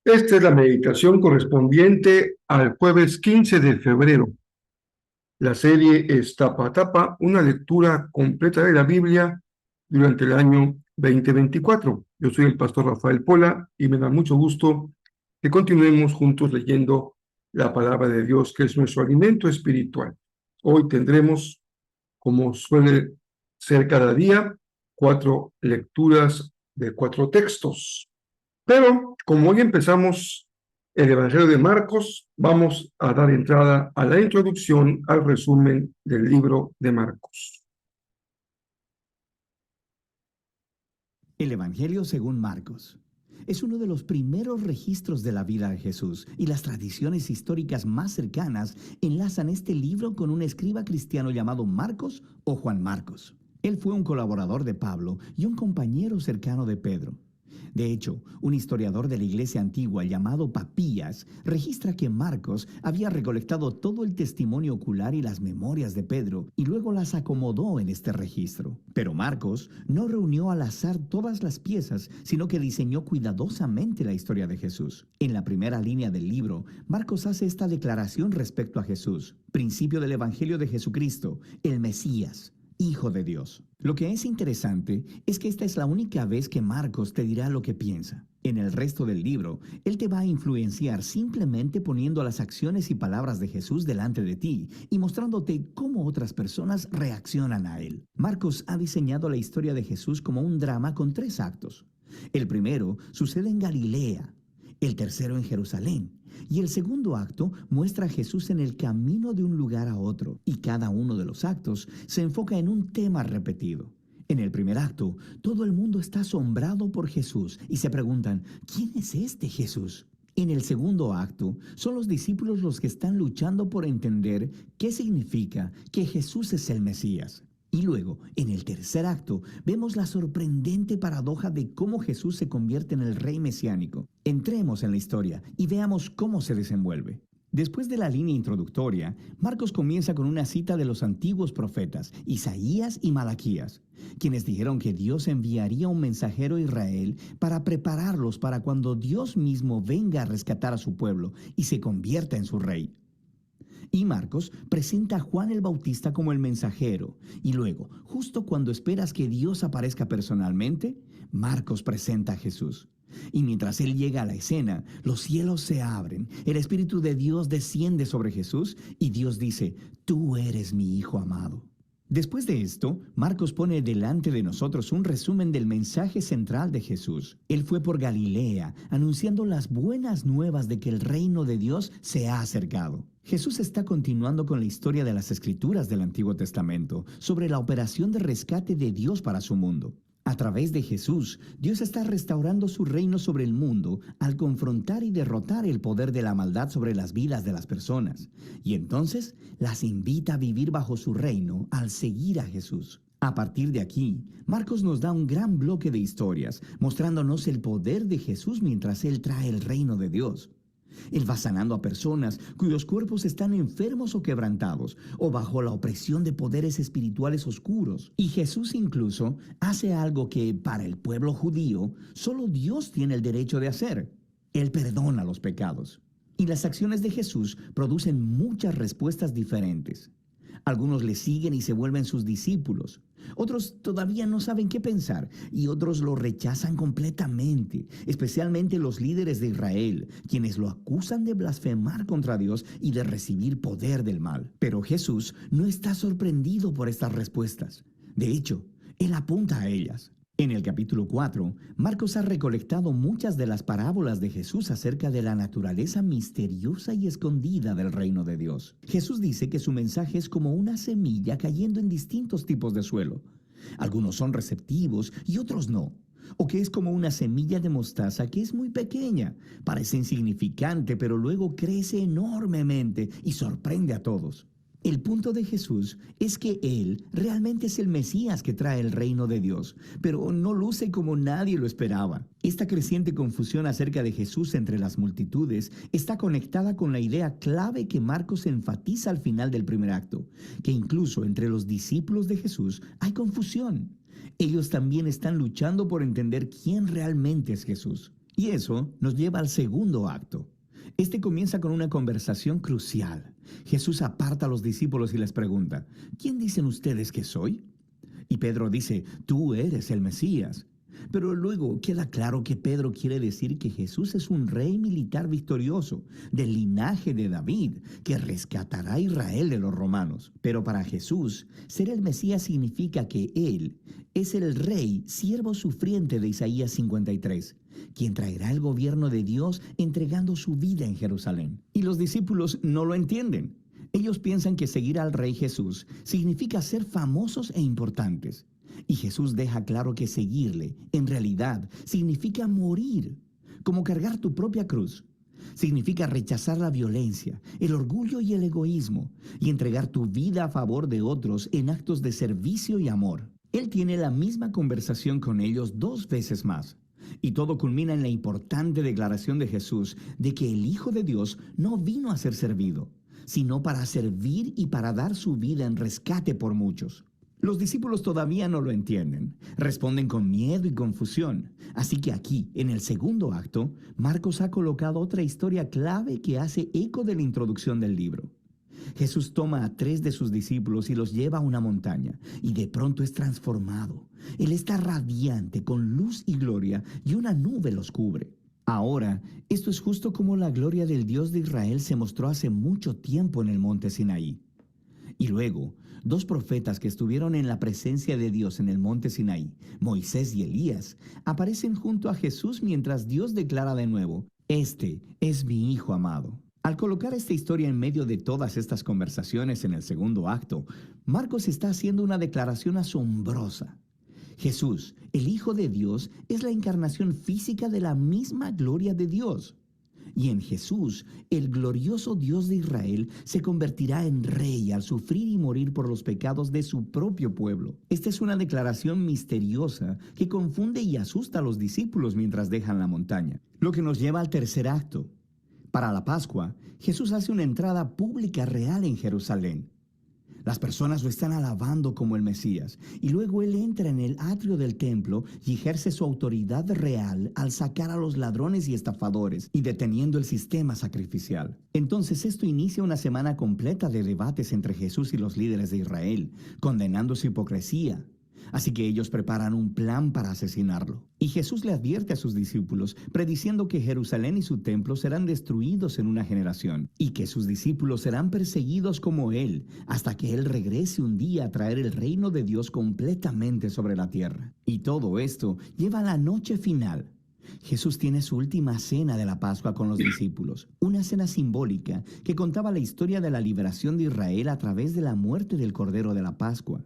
Esta es la meditación correspondiente al jueves 15 de febrero. La serie es Tapa a Tapa, una lectura completa de la Biblia durante el año 2024. Yo soy el pastor Rafael Pola y me da mucho gusto que continuemos juntos leyendo la palabra de Dios, que es nuestro alimento espiritual. Hoy tendremos, como suele ser cada día, 4 lecturas de 4 textos. Pero como hoy empezamos el Evangelio de Marcos, vamos a dar entrada a la introducción al resumen del libro de Marcos. El Evangelio según Marcos es uno de los primeros registros de la vida de Jesús, y las tradiciones históricas más cercanas enlazan este libro con un escriba cristiano llamado Marcos o Juan Marcos. Él fue un colaborador de Pablo y un compañero cercano de Pedro. De hecho, un historiador de la iglesia antigua llamado Papías registra que Marcos había recolectado todo el testimonio ocular y las memorias de Pedro y luego las acomodó en este registro. Pero Marcos no reunió al azar todas las piezas, sino que diseñó cuidadosamente la historia de Jesús. En la primera línea del libro, Marcos hace esta declaración respecto a Jesús: principio del Evangelio de Jesucristo, el Mesías, Hijo de Dios. Lo que es interesante es que esta es la única vez que Marcos te dirá lo que piensa. En el resto del libro, él te va a influenciar simplemente poniendo las acciones y palabras de Jesús delante de ti y mostrándote cómo otras personas reaccionan a él. Marcos ha diseñado la historia de Jesús como un drama con 3 actos. El primero sucede en Galilea, el tercero en Jerusalén, y el segundo acto muestra a Jesús en el camino de un lugar a otro, y cada uno de los actos se enfoca en un tema repetido. En el primer acto, todo el mundo está asombrado por Jesús y se preguntan: ¿quién es este Jesús? En el segundo acto, son los discípulos los que están luchando por entender qué significa que Jesús es el Mesías. Y luego, en el tercer acto, vemos la sorprendente paradoja de cómo Jesús se convierte en el rey mesiánico. Entremos en la historia y veamos cómo se desenvuelve. Después de la línea introductoria, Marcos comienza con una cita de los antiguos profetas, Isaías y Malaquías, quienes dijeron que Dios enviaría un mensajero a Israel para prepararlos para cuando Dios mismo venga a rescatar a su pueblo y se convierta en su rey. Y Marcos presenta a Juan el Bautista como el mensajero. Y luego, justo cuando esperas que Dios aparezca personalmente, Marcos presenta a Jesús. Y mientras él llega a la escena, los cielos se abren, el Espíritu de Dios desciende sobre Jesús y Dios dice: tú eres mi Hijo amado. Después de esto, Marcos pone delante de nosotros un resumen del mensaje central de Jesús. Él fue por Galilea, anunciando las buenas nuevas de que el reino de Dios se ha acercado. Jesús está continuando con la historia de las Escrituras del Antiguo Testamento sobre la operación de rescate de Dios para su mundo. A través de Jesús, Dios está restaurando su reino sobre el mundo al confrontar y derrotar el poder de la maldad sobre las vidas de las personas. Y entonces las invita a vivir bajo su reino al seguir a Jesús. A partir de aquí, Marcos nos da un gran bloque de historias, mostrándonos el poder de Jesús mientras Él trae el reino de Dios. Él va sanando a personas cuyos cuerpos están enfermos o quebrantados, o bajo la opresión de poderes espirituales oscuros. Y Jesús incluso hace algo que, para el pueblo judío, solo Dios tiene el derecho de hacer. Él perdona los pecados. Y las acciones de Jesús producen muchas respuestas diferentes. Algunos le siguen y se vuelven sus discípulos. Otros todavía no saben qué pensar y otros lo rechazan completamente, especialmente los líderes de Israel, quienes lo acusan de blasfemar contra Dios y de recibir poder del mal. Pero Jesús no está sorprendido por estas respuestas. De hecho, Él apunta a ellas. En el capítulo 4, Marcos ha recolectado muchas de las parábolas de Jesús acerca de la naturaleza misteriosa y escondida del reino de Dios. Jesús dice que su mensaje es como una semilla cayendo en distintos tipos de suelo. Algunos son receptivos y otros no. O que es como una semilla de mostaza que es muy pequeña, parece insignificante, pero luego crece enormemente y sorprende a todos. El punto de Jesús es que Él realmente es el Mesías que trae el reino de Dios, pero no luce como nadie lo esperaba. Esta creciente confusión acerca de Jesús entre las multitudes está conectada con la idea clave que Marcos enfatiza al final del primer acto, que incluso entre los discípulos de Jesús hay confusión. Ellos también están luchando por entender quién realmente es Jesús. Y eso nos lleva al segundo acto. Este comienza con una conversación crucial. Jesús aparta a los discípulos y les pregunta, ¿quién dicen ustedes que soy? Y Pedro dice, tú eres el Mesías. Pero luego queda claro que Pedro quiere decir que Jesús es un rey militar victorioso, del linaje de David, que rescatará a Israel de los romanos. Pero para Jesús, ser el Mesías significa que Él es el rey, siervo sufriente de Isaías 53, quien traerá el gobierno de Dios entregando su vida en Jerusalén. Y los discípulos no lo entienden. Ellos piensan que seguir al rey Jesús significa ser famosos e importantes. Y Jesús deja claro que seguirle, en realidad, significa morir, como cargar tu propia cruz. Significa rechazar la violencia, el orgullo y el egoísmo, y entregar tu vida a favor de otros en actos de servicio y amor. Él tiene la misma conversación con ellos 2 veces más. Y todo culmina en la importante declaración de Jesús de que el Hijo de Dios no vino a ser servido, sino para servir y para dar su vida en rescate por muchos. Los discípulos todavía no lo entienden, responden con miedo y confusión. Así que aquí, en el segundo acto, Marcos ha colocado otra historia clave que hace eco de la introducción del libro. Jesús toma a 3 de sus discípulos y los lleva a una montaña, y de pronto es transformado. Él está radiante, con luz y gloria, y una nube los cubre. Ahora, esto es justo como la gloria del Dios de Israel se mostró hace mucho tiempo en el monte Sinaí. Y luego, 2 profetas que estuvieron en la presencia de Dios en el monte Sinaí, Moisés y Elías, aparecen junto a Jesús mientras Dios declara de nuevo, «Este es mi Hijo amado». Al colocar esta historia en medio de todas estas conversaciones en el segundo acto, Marcos está haciendo una declaración asombrosa. Jesús, el Hijo de Dios, es la encarnación física de la misma gloria de Dios. Y en Jesús, el glorioso Dios de Israel se convertirá en rey al sufrir y morir por los pecados de su propio pueblo. Esta es una declaración misteriosa que confunde y asusta a los discípulos mientras dejan la montaña. Lo que nos lleva al tercer acto. Para la Pascua, Jesús hace una entrada pública real en Jerusalén. Las personas lo están alabando como el Mesías, y luego Él entra en el atrio del templo y ejerce su autoridad real al sacar a los ladrones y estafadores y deteniendo el sistema sacrificial. Entonces esto inicia una semana completa de debates entre Jesús y los líderes de Israel, condenando su hipocresía. Así que ellos preparan un plan para asesinarlo. Y Jesús le advierte a sus discípulos, prediciendo que Jerusalén y su templo serán destruidos en una generación, y que sus discípulos serán perseguidos como Él, hasta que Él regrese un día a traer el reino de Dios completamente sobre la tierra. Y todo esto lleva a la noche final. Jesús tiene su última cena de la Pascua con los discípulos, una cena simbólica que contaba la historia de la liberación de Israel a través de la muerte del Cordero de la Pascua.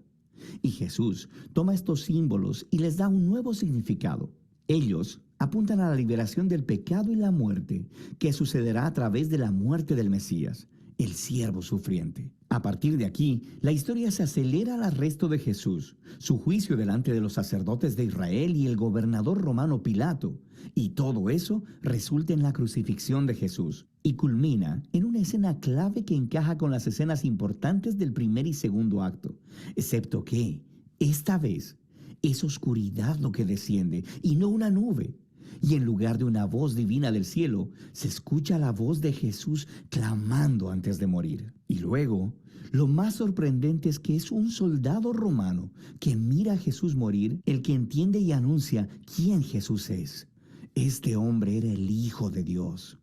Y Jesús toma estos símbolos y les da un nuevo significado. Ellos apuntan a la liberación del pecado y la muerte, que sucederá a través de la muerte del Mesías, el siervo sufriente. A partir de aquí, la historia se acelera al arresto de Jesús, su juicio delante de los sacerdotes de Israel y el gobernador romano Pilato, y todo eso resulta en la crucifixión de Jesús, y culmina en una escena clave que encaja con las escenas importantes del primer y segundo acto, excepto que, esta vez, es oscuridad lo que desciende, y no una nube. Y en lugar de una voz divina del cielo, se escucha la voz de Jesús clamando antes de morir. Y luego, lo más sorprendente es que es un soldado romano que mira a Jesús morir, el que entiende y anuncia quién Jesús es. Este hombre era el Hijo de Dios.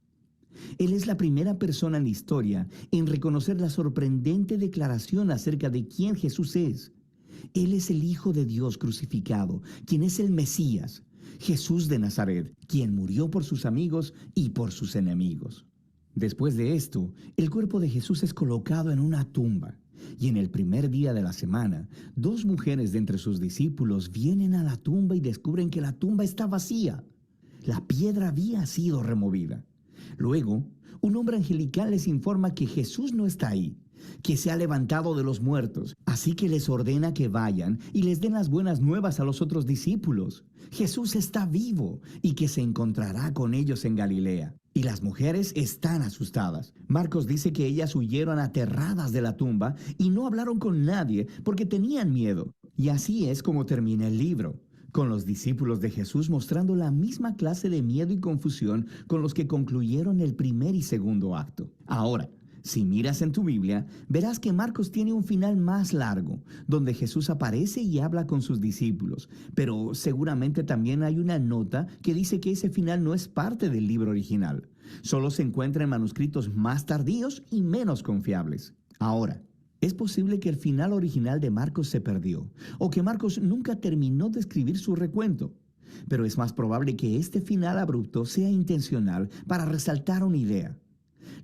Él es la primera persona en la historia en reconocer la sorprendente declaración acerca de quién Jesús es. Él es el Hijo de Dios crucificado, quien es el Mesías, Jesús de Nazaret, quien murió por sus amigos y por sus enemigos. Después de esto, el cuerpo de Jesús es colocado en una tumba. Y en el primer día de la semana, dos mujeres de entre sus discípulos vienen a la tumba y descubren que la tumba está vacía. La piedra había sido removida. Luego, un hombre angelical les informa que Jesús no está ahí, que se ha levantado de los muertos. Así que les ordena que vayan y les den las buenas nuevas a los otros discípulos. Jesús está vivo y que se encontrará con ellos en Galilea. Y las mujeres están asustadas. Marcos dice que ellas huyeron aterradas de la tumba y no hablaron con nadie porque tenían miedo. Y así es como termina el libro, con los discípulos de Jesús mostrando la misma clase de miedo y confusión con los que concluyeron el primer y segundo acto. Ahora, si miras en tu Biblia, verás que Marcos tiene un final más largo, donde Jesús aparece y habla con sus discípulos, pero seguramente también hay una nota que dice que ese final no es parte del libro original. Solo se encuentra en manuscritos más tardíos y menos confiables. Ahora, es posible que el final original de Marcos se perdió, o que Marcos nunca terminó de escribir su recuento. Pero es más probable que este final abrupto sea intencional para resaltar una idea.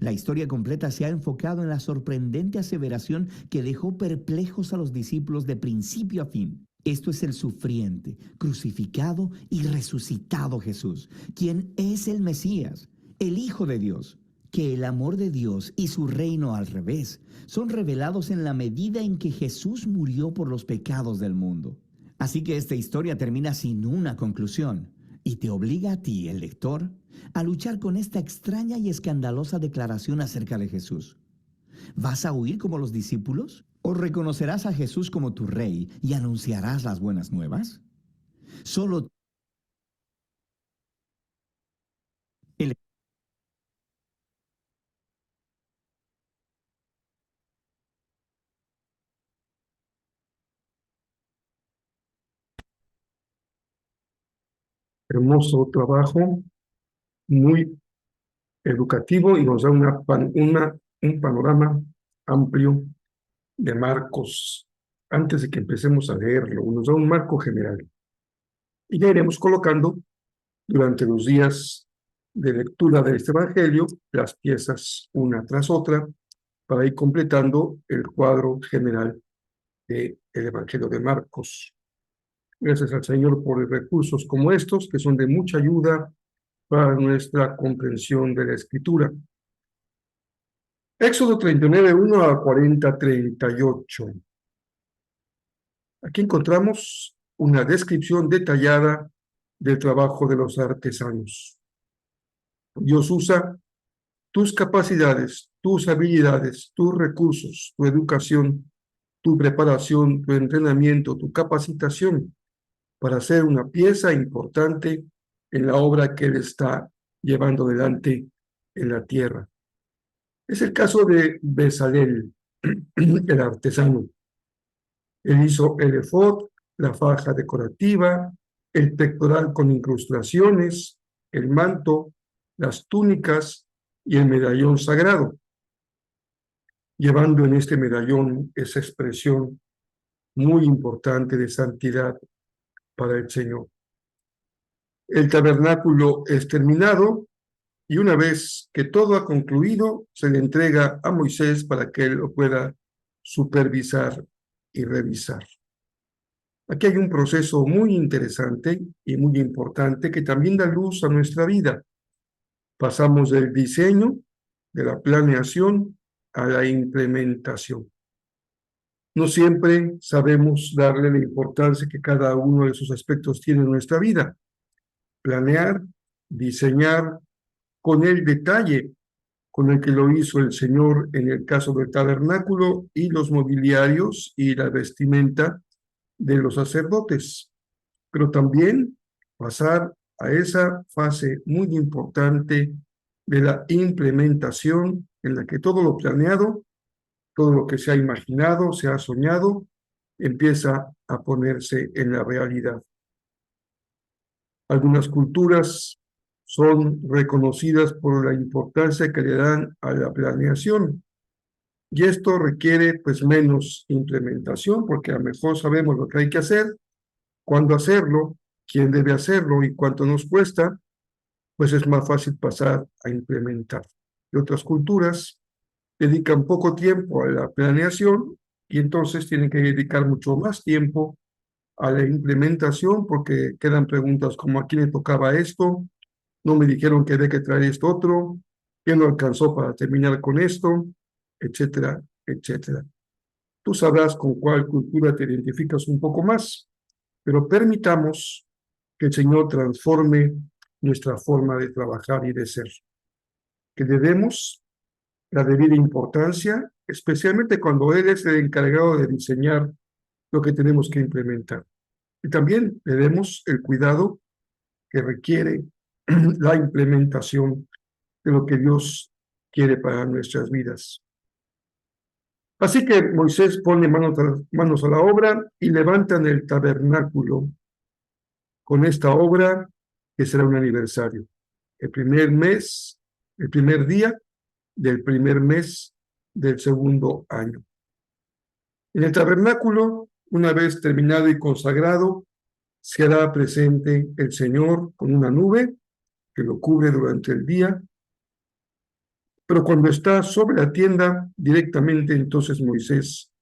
La historia completa se ha enfocado en la sorprendente aseveración que dejó perplejos a los discípulos de principio a fin. Esto es el sufriente, crucificado y resucitado Jesús, quien es el Mesías, el Hijo de Dios. Que el amor de Dios y su reino al revés son revelados en la medida en que Jesús murió por los pecados del mundo. Así que esta historia termina sin una conclusión y te obliga a ti, el lector, a luchar con esta extraña y escandalosa declaración acerca de Jesús. ¿Vas a huir como los discípulos? ¿O reconocerás a Jesús como tu rey y anunciarás las buenas nuevas? Solo el Hermoso trabajo, muy educativo y nos da un panorama amplio de Marcos antes de que empecemos a leerlo. Nos da un marco general. Y ya iremos colocando durante los días de lectura de este Evangelio las piezas una tras otra para ir completando el cuadro general del Evangelio de Marcos. Gracias al Señor por recursos como estos, que son de mucha ayuda para nuestra comprensión de la Escritura. Éxodo 39, 1 a 40, 38. Aquí encontramos una descripción detallada del trabajo de los artesanos. Dios usa tus capacidades, tus habilidades, tus recursos, tu educación, tu preparación, tu entrenamiento, tu capacitación para hacer una pieza importante en la obra que Él está llevando adelante en la tierra. Es el caso de Bezalel, el artesano. Él hizo el efod, la faja decorativa, el pectoral con incrustaciones, el manto, las túnicas y el medallón sagrado, llevando en este medallón esa expresión muy importante de santidad para el Señor. El tabernáculo es terminado y una vez que todo ha concluido, se le entrega a Moisés para que él lo pueda supervisar y revisar. Aquí hay un proceso muy interesante y muy importante que también da luz a nuestra vida. Pasamos del diseño, de la planeación, a la implementación. No siempre sabemos darle la importancia que cada uno de esos aspectos tiene en nuestra vida. Planear, diseñar con el detalle con el que lo hizo el Señor en el caso del tabernáculo y los mobiliarios y la vestimenta de los sacerdotes, pero también pasar a esa fase muy importante de la implementación en la que todo lo planeado, todo lo que se ha imaginado, se ha soñado, empieza a ponerse en la realidad. Algunas culturas son reconocidas por la importancia que le dan a la planeación. Y esto requiere pues menos implementación, porque a lo mejor sabemos lo que hay que hacer, cuándo hacerlo, quién debe hacerlo y cuánto nos cuesta, pues es más fácil pasar a implementar. Y otras culturas dedican poco tiempo a la planeación y entonces tienen que dedicar mucho más tiempo a la implementación porque quedan preguntas como: ¿a quién le tocaba esto? No me dijeron que había que traer esto otro, ¿quién no alcanzó para terminar con esto? Etcétera, etcétera. Tú sabrás con cuál cultura te identificas un poco más, pero permitamos que el Señor transforme nuestra forma de trabajar y de ser, que le demos la debida importancia, especialmente cuando Él es el encargado de diseñar lo que tenemos que implementar. Y también le demos el cuidado que requiere la implementación de lo que Dios quiere para nuestras vidas. Así que Moisés pone manos a la obra y levantan el tabernáculo con esta obra que será un aniversario. El primer mes, el primer día del primer mes del segundo año. En el tabernáculo, una vez terminado y consagrado, se hará presente el Señor con una nube que lo cubre durante el día, pero cuando está sobre la tienda directamente, entonces Moisés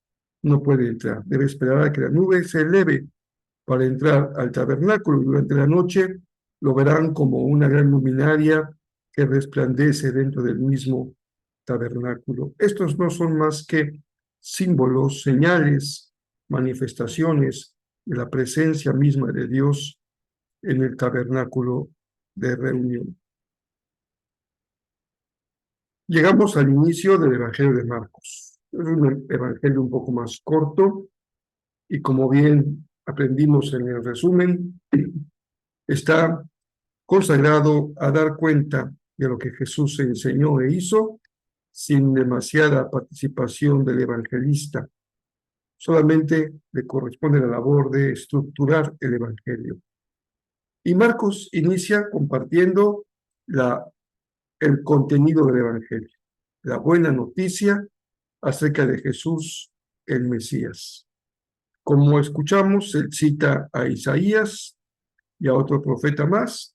no puede entrar. Debe esperar a que la nube se eleve para entrar al tabernáculo. Durante la noche lo verán como una gran luminaria que resplandece dentro del mismo tabernáculo. Estos no son más que símbolos, señales, manifestaciones de la presencia misma de Dios en el tabernáculo de reunión. Llegamos al inicio del Evangelio de Marcos. Es un evangelio un poco más corto y, como bien aprendimos en el resumen, está consagrado a dar cuenta de lo que Jesús enseñó e hizo sin demasiada participación del evangelista. Solamente le corresponde la labor de estructurar el evangelio. Y Marcos inicia compartiendo el contenido del evangelio, la buena noticia acerca de Jesús, el Mesías. Como escuchamos, él cita a Isaías y a otro profeta más,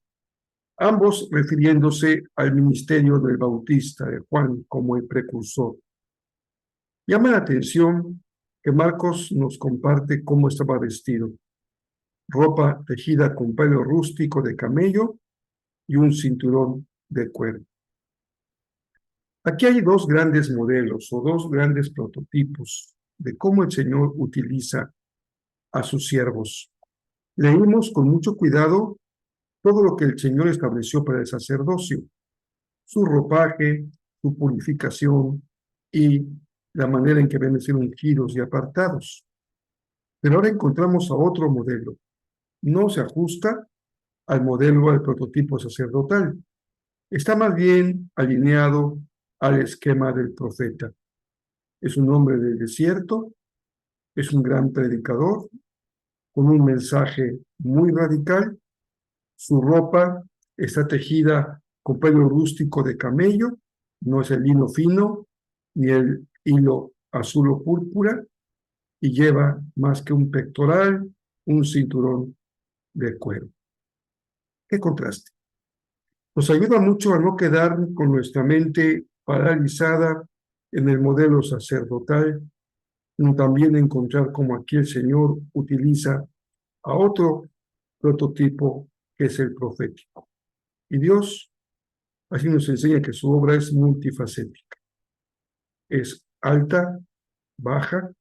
ambos refiriéndose al ministerio del Bautista, de Juan, como el precursor. Llama la atención que Marcos nos comparte cómo estaba vestido: ropa tejida con pelo rústico de camello y un cinturón de cuero. Aquí hay dos grandes modelos o dos grandes prototipos de cómo el Señor utiliza a sus siervos. Leímos con mucho cuidado todo lo que el Señor estableció para el sacerdocio: su ropaje, su purificación y la manera en que deben ser ungidos y apartados. Pero ahora encontramos a otro modelo. No se ajusta al modelo, al prototipo sacerdotal. Está más bien alineado al esquema del profeta. Es un hombre del desierto, es un gran predicador, con un mensaje muy radical. Su ropa está tejida con pelo rústico de camello, no es el lino fino ni el hilo azul o púrpura, y lleva más que un pectoral, un cinturón de cuero. ¡Qué contraste! Nos ayuda mucho a no quedar con nuestra mente paralizada en el modelo sacerdotal, sino también encontrar cómo aquí el Señor utiliza a otro prototipo que es el profético. Y Dios así nos enseña que su obra es multifacética. Es alta, baja,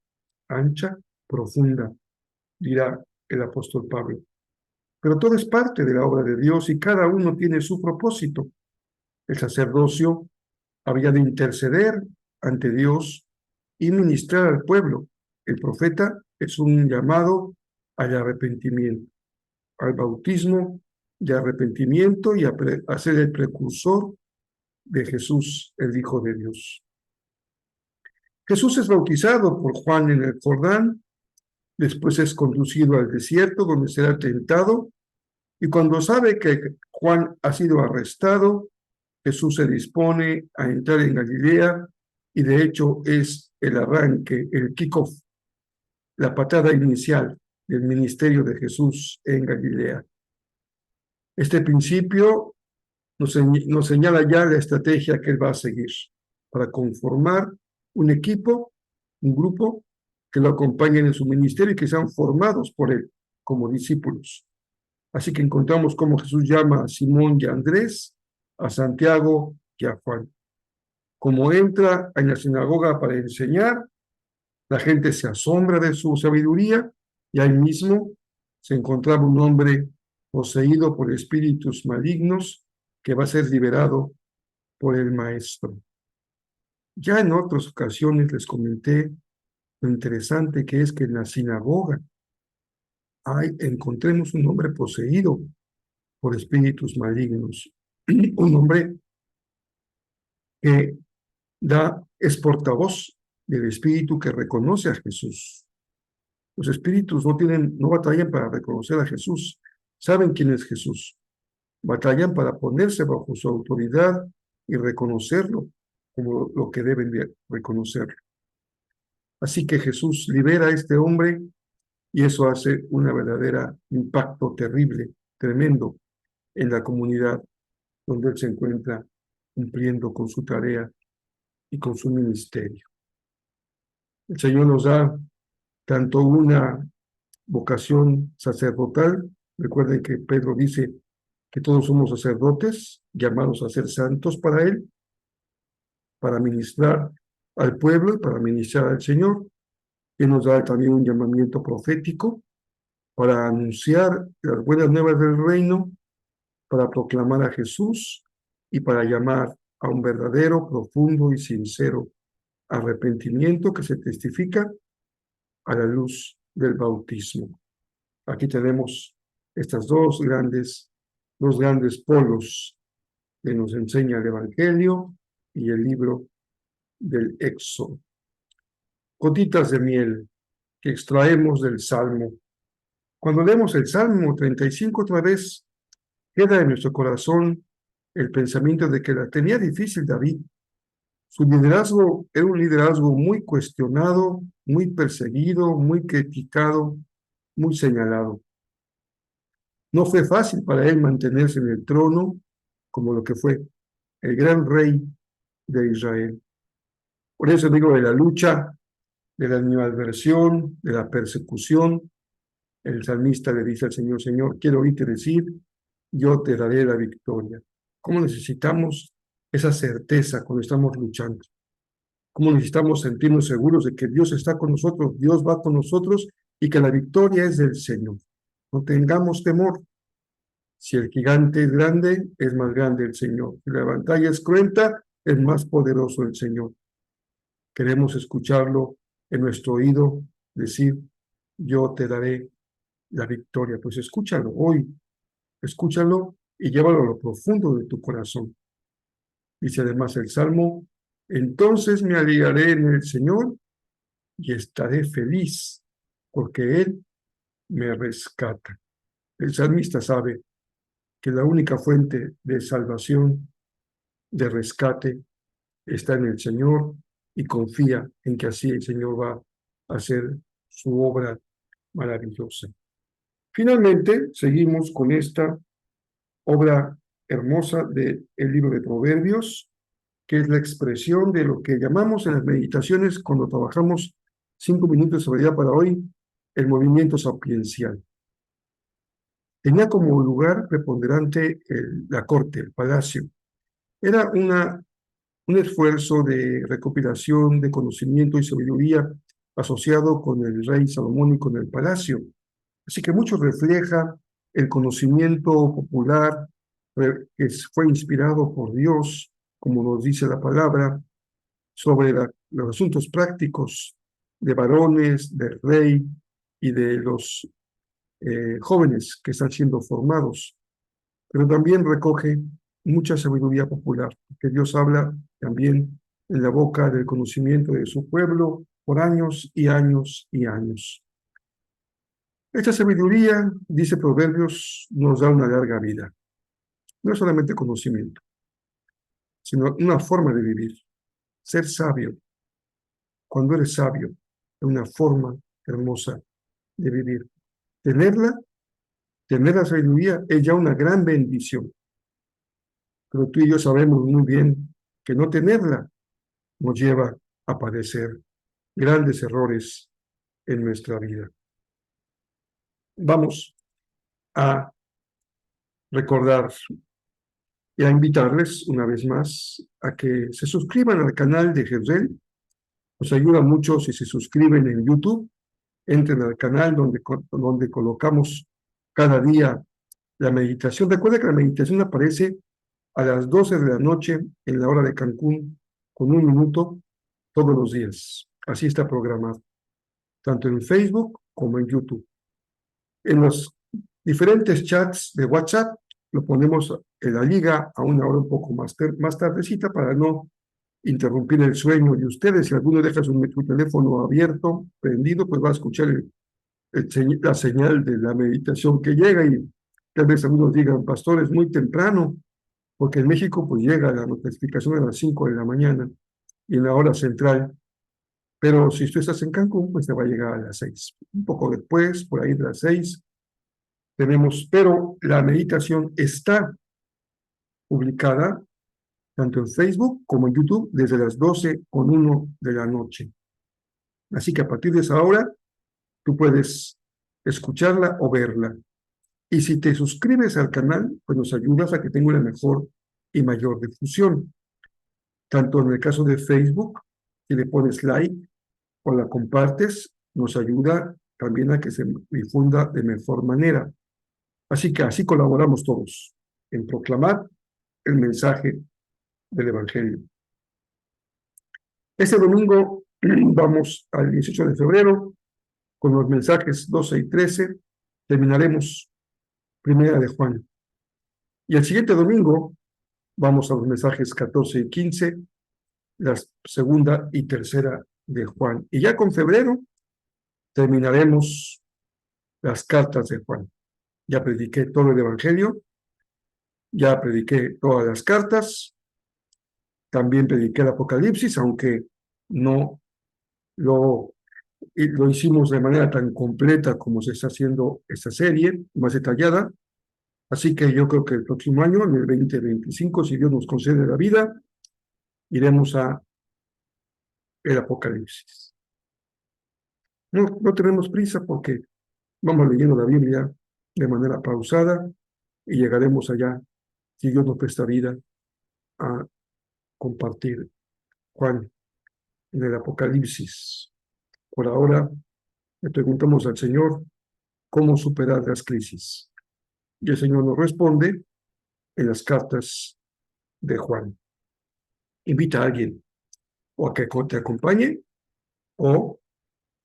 ancha, profunda, dirá el apóstol Pablo. Pero todo es parte de la obra de Dios y cada uno tiene su propósito. El sacerdocio había de interceder ante Dios y ministrar al pueblo. El profeta es un llamado al arrepentimiento, al bautismo de arrepentimiento y a ser el precursor de Jesús, el Hijo de Dios. Jesús es bautizado por Juan en el Jordán, después es conducido al desierto donde será tentado, y cuando sabe que Juan ha sido arrestado, Jesús se dispone a entrar en Galilea y de hecho es el arranque, el kickoff, la patada inicial del ministerio de Jesús en Galilea. Este principio nos señala ya la estrategia que él va a seguir para conformar un equipo, un grupo que lo acompañen en su ministerio y que sean formados por él como discípulos. Así que encontramos cómo Jesús llama a Simón y a Andrés, a Santiago y a Juan. Como entra en la sinagoga para enseñar, la gente se asombra de su sabiduría y ahí mismo se encontraba un hombre poseído por espíritus malignos que va a ser liberado por el maestro. Ya en otras ocasiones les comenté lo interesante que es que en la sinagoga encontremos un hombre poseído por espíritus malignos, un hombre que es portavoz del espíritu que reconoce a Jesús. Los espíritus no batallan para reconocer a Jesús, saben quién es Jesús, batallan para ponerse bajo su autoridad y reconocerlo como lo que deben de reconocerlo. Así que Jesús libera a este hombre y eso hace un verdadero impacto terrible, tremendo en la comunidad donde él se encuentra cumpliendo con su tarea y con su ministerio. El Señor nos da tanto una vocación sacerdotal. Recuerden que Pedro dice que todos somos sacerdotes, llamados a ser santos para Él, para ministrar al pueblo y para ministrar al Señor. Y nos da también un llamamiento profético para anunciar las buenas nuevas del reino, para proclamar a Jesús y para llamar a un verdadero, profundo y sincero arrepentimiento que se testifica a la luz del bautismo. Aquí tenemos estos dos grandes polos que nos enseña el Evangelio y el libro del Éxodo. Gotitas de miel que extraemos del Salmo. Cuando leemos el Salmo 35 otra vez, queda en nuestro corazón el pensamiento de que la tenía difícil David. Su liderazgo era un liderazgo muy cuestionado, muy perseguido, muy criticado, muy señalado. No fue fácil para él mantenerse en el trono como lo que fue el gran rey de Israel. Por eso digo de la lucha, de la animadversión, de la persecución. El salmista le dice al Señor, Señor, quiero oírte decir, yo te daré la victoria. ¿Cómo necesitamos esa certeza cuando estamos luchando? ¿Cómo necesitamos sentirnos seguros de que Dios está con nosotros, Dios va con nosotros y que la victoria es del Señor? No tengamos temor. Si el gigante es grande, es más grande el Señor. Si la batalla es cruenta, es más poderoso el Señor. Queremos escucharlo en nuestro oído decir, yo te daré la victoria. Pues escúchalo hoy, escúchalo y llévalo a lo profundo de tu corazón. Dice además el Salmo, entonces me alegraré en el Señor y estaré feliz, porque Él me rescata. El salmista sabe que la única fuente de salvación, de rescate, está en el Señor y confía en que así el Señor va a hacer su obra maravillosa. Finalmente, seguimos con esta obra hermosa del libro de Proverbios, que es la expresión de lo que llamamos en las meditaciones, cuando trabajamos 5 minutos sobre ella para hoy, el movimiento sapiencial. Tenía como lugar preponderante la corte, el palacio. Era un esfuerzo de recopilación de conocimiento y sabiduría asociado con el rey Salomón y con el palacio. Así que mucho refleja el conocimiento popular que fue inspirado por Dios, como nos dice la palabra, sobre los asuntos prácticos de varones, del rey y de los jóvenes que están siendo formados. Pero también recoge mucha sabiduría popular, que Dios habla también en la boca del conocimiento de su pueblo por años y años y años. Esta sabiduría, dice Proverbios, nos da una larga vida. No es solamente conocimiento, sino una forma de vivir. ser sabio. Cuando eres sabio, es una forma hermosa de vivir. Tener la sabiduría es ya una gran bendición. Pero tú y yo sabemos muy bien que no tenerla nos lleva a padecer grandes errores en nuestra vida. Vamos a recordar y a invitarles una vez más a que se suscriban al canal de Jezreel. Nos ayuda mucho si se suscriben en YouTube. Entren al canal donde colocamos cada día la meditación. Recuerda que la meditación aparece a las 12 de la noche en la hora de Cancún, con 1 minuto todos los días. Así está programado, tanto en Facebook como en YouTube. En los diferentes chats de WhatsApp lo ponemos en la liga a una hora un poco más tardecita para no interrumpir el sueño de ustedes. Si alguno deja su teléfono abierto, prendido, pues va a escuchar la señal de la meditación que llega, y tal vez algunos digan, pastor, es muy temprano, porque en México pues llega la notificación a las 5 de la mañana y en la hora central, pero si tú estás en Cancún, pues te va a llegar a las 6. Un poco después, por ahí de las 6, pero la meditación está publicada tanto en Facebook como en YouTube desde las 12:01 de la noche. Así que a partir de esa hora, tú puedes escucharla o verla. Y si te suscribes al canal, pues nos ayudas a que tenga una mejor y mayor difusión. Tanto en el caso de Facebook, si le pones like o la compartes, nos ayuda también a que se difunda de mejor manera. Así que así colaboramos todos en proclamar el mensaje del Evangelio. Este domingo vamos al 18 de febrero con los mensajes 12 y 13. Terminaremos Primera de Juan. Y el siguiente domingo vamos a los mensajes 14 y 15, la segunda y tercera de Juan. Y ya con febrero terminaremos las cartas de Juan. Ya prediqué todo el Evangelio, ya prediqué todas las cartas, también prediqué el Apocalipsis, aunque no lo hicimos de manera tan completa como se está haciendo esta serie, más detallada. Así que yo creo que el próximo año, en el 2025, si Dios nos concede la vida, iremos a el Apocalipsis. No tenemos prisa porque vamos leyendo la Biblia de manera pausada y llegaremos allá, si Dios nos presta vida, a compartir Juan en el Apocalipsis. Por ahora, le preguntamos al Señor cómo superar las crisis. Y el Señor nos responde en las cartas de Juan. Invita a alguien o a que te acompañe o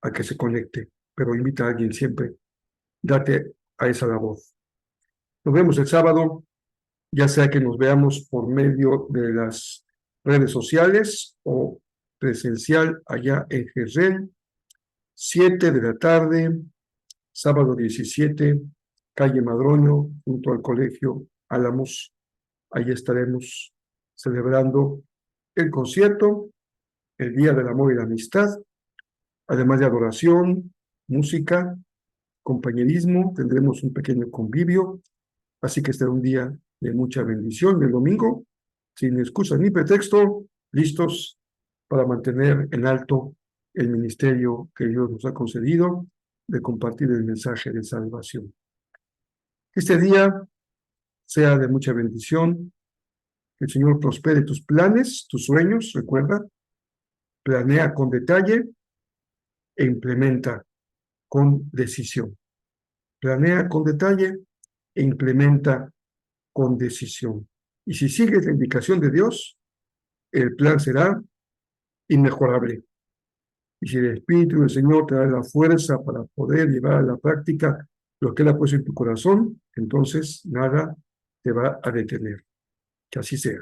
a que se conecte, pero invita a alguien siempre. Date a esa labor. Nos vemos el sábado, ya sea que nos veamos por medio de las redes sociales o presencial allá en Jezreel, 7 de la tarde, sábado 17, calle Madroño, junto al Colegio Álamos. Ahí estaremos celebrando el concierto, el Día del Amor y la Amistad, además de adoración, música, compañerismo. Tendremos un pequeño convivio, así que será un día de mucha bendición. El domingo, sin excusa ni pretexto, listos para mantener en alto el ministerio que Dios nos ha concedido de compartir el mensaje de salvación. Que este día sea de mucha bendición, que el Señor prospere tus planes, tus sueños. Recuerda, planea con detalle e implementa con decisión. Planea con detalle e implementa con decisión. Y si sigues la indicación de Dios, el plan será inmejorable. Y si el Espíritu del Señor te da la fuerza para poder llevar a la práctica lo que Él ha puesto en tu corazón, entonces nada te va a detener. Que así sea.